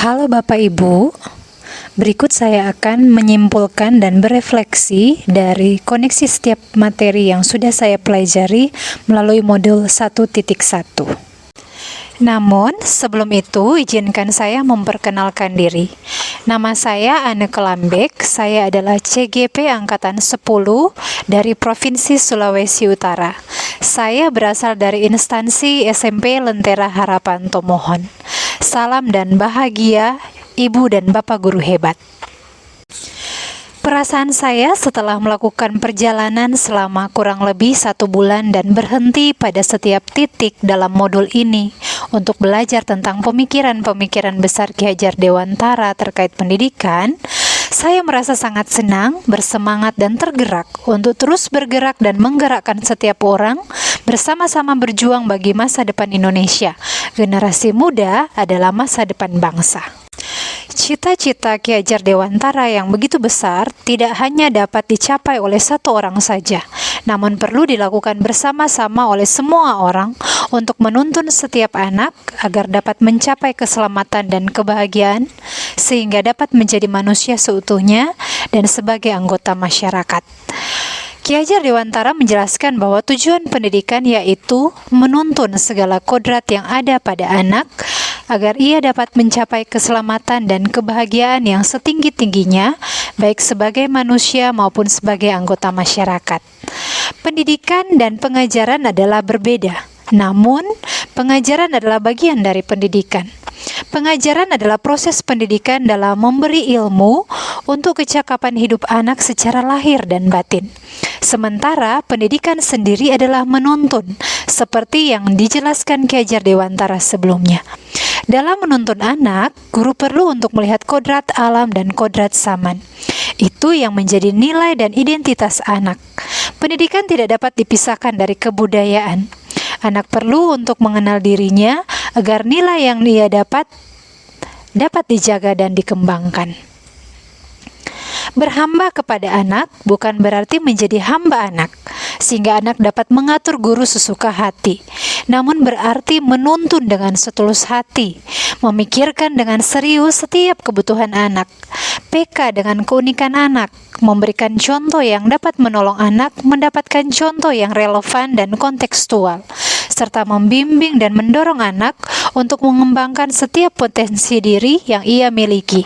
Halo Bapak Ibu, berikut saya akan menyimpulkan dan berefleksi dari koneksi setiap materi yang sudah saya pelajari melalui modul 1.1. Namun, sebelum itu izinkan saya memperkenalkan diri. Nama saya Anneke Lambek, saya adalah CGP Angkatan 10 dari Provinsi Sulawesi Utara. Saya berasal dari instansi SMP Lentera Harapan Tomohon. Salam dan bahagia, Ibu dan Bapak Guru hebat. Perasaan saya setelah melakukan perjalanan selama kurang lebih 1 bulan dan berhenti pada setiap titik dalam modul ini untuk belajar tentang pemikiran-pemikiran besar Ki Hajar Dewantara terkait pendidikan, saya merasa sangat senang, bersemangat dan tergerak untuk terus bergerak dan menggerakkan setiap orang bersama-sama berjuang bagi masa depan Indonesia. Generasi muda adalah masa depan bangsa. Cita-cita Ki Hajar Dewantara yang begitu besar tidak hanya dapat dicapai oleh satu orang saja, namun perlu dilakukan bersama-sama oleh semua orang untuk menuntun setiap anak agar dapat mencapai keselamatan dan kebahagiaan, sehingga dapat menjadi manusia seutuhnya dan sebagai anggota masyarakat. Ki Hajar Dewantara menjelaskan bahwa tujuan pendidikan yaitu menuntun segala kodrat yang ada pada anak agar ia dapat mencapai keselamatan dan kebahagiaan yang setinggi-tingginya, baik sebagai manusia maupun sebagai anggota masyarakat. Pendidikan dan pengajaran adalah berbeda, namun pengajaran adalah bagian dari pendidikan. Pengajaran adalah proses pendidikan dalam memberi ilmu untuk kecakapan hidup anak secara lahir dan batin. Sementara pendidikan sendiri adalah menuntun, seperti yang dijelaskan Ki Hajar Dewantara sebelumnya. Dalam menuntun anak, guru perlu untuk melihat kodrat alam dan kodrat zaman. Itu yang menjadi nilai dan identitas anak. Pendidikan tidak dapat dipisahkan dari kebudayaan. Anak perlu untuk mengenal dirinya agar nilai yang ia dapat dijaga dan dikembangkan. Berhamba kepada anak bukan berarti menjadi hamba anak, sehingga anak dapat mengatur guru sesuka hati, namun berarti menuntun dengan setulus hati, memikirkan dengan serius setiap kebutuhan anak, peka dengan keunikan anak, memberikan contoh yang dapat menolong anak mendapatkan contoh yang relevan dan kontekstual, serta membimbing dan mendorong anak untuk mengembangkan setiap potensi diri yang ia miliki,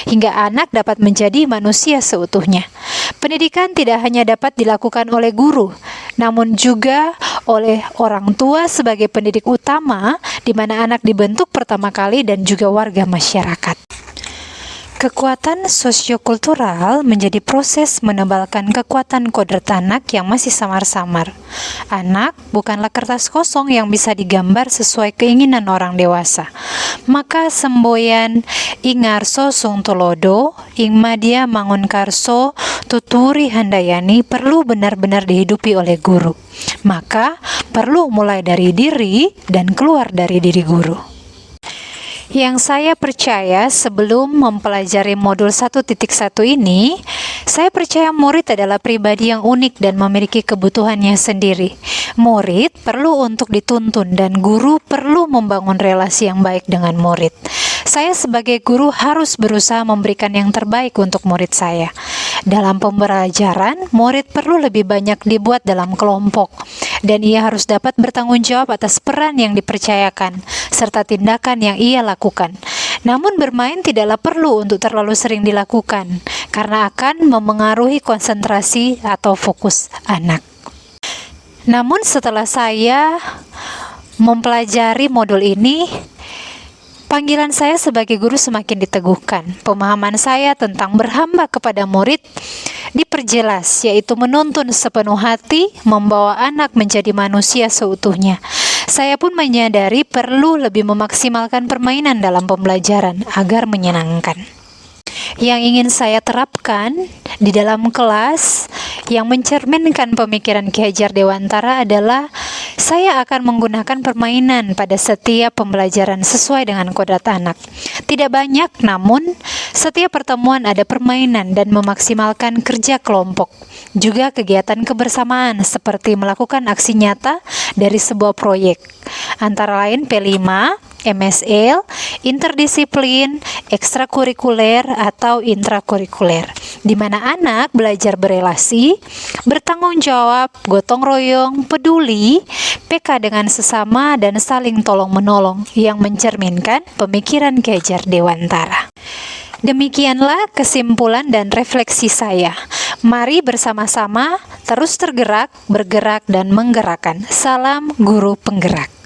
hingga anak dapat menjadi manusia seutuhnya. Pendidikan tidak hanya dapat dilakukan oleh guru, namun juga oleh orang tua sebagai pendidik utama, di mana anak dibentuk pertama kali, dan juga warga masyarakat. Kekuatan sosiokultural menjadi proses menebalkan kekuatan kodrat anak yang masih samar-samar. Anak bukanlah kertas kosong yang bisa digambar sesuai keinginan orang dewasa. Maka semboyan ingarso sung tulodo, ing madya mangun karso, tuturi handayani perlu benar-benar dihidupi oleh guru. Maka perlu mulai dari diri dan keluar dari diri guru. Yang saya percaya sebelum mempelajari modul 1.1 ini, saya percaya murid adalah pribadi yang unik dan memiliki kebutuhannya sendiri. Murid perlu untuk dituntun dan guru perlu membangun relasi yang baik dengan murid. Saya sebagai guru harus berusaha memberikan yang terbaik untuk murid saya. Dalam pembelajaran, murid perlu lebih banyak dibuat dalam kelompok, dan ia harus dapat bertanggung jawab atas peran yang dipercayakan, serta tindakan yang ia lakukan. Namun bermain tidaklah perlu untuk terlalu sering dilakukan, karena akan memengaruhi konsentrasi atau fokus anak. Namun setelah saya mempelajari modul ini, panggilan saya sebagai guru semakin diteguhkan. Pemahaman saya tentang berhamba kepada murid diperjelas, yaitu menuntun sepenuh hati, membawa anak menjadi manusia seutuhnya. Saya pun menyadari perlu lebih memaksimalkan permainan dalam pembelajaran agar menyenangkan. Yang ingin saya terapkan di dalam kelas yang mencerminkan pemikiran Ki Hajar Dewantara adalah saya akan menggunakan permainan pada setiap pembelajaran sesuai dengan kodrat anak. Tidak banyak, namun Setiap pertemuan ada permainan dan memaksimalkan kerja kelompok. Juga kegiatan kebersamaan seperti melakukan aksi nyata dari sebuah proyek. Antara lain P5, MSL, interdisiplin, ekstrakurikuler atau intrakurikuler, di mana anak belajar berelasi, bertanggung jawab, gotong royong, peduli, PK dengan sesama, dan saling tolong-menolong yang mencerminkan pemikiran Ki Hajar Dewantara. Demikianlah kesimpulan dan refleksi saya. Mari bersama-sama terus tergerak, bergerak, dan menggerakkan. Salam guru penggerak.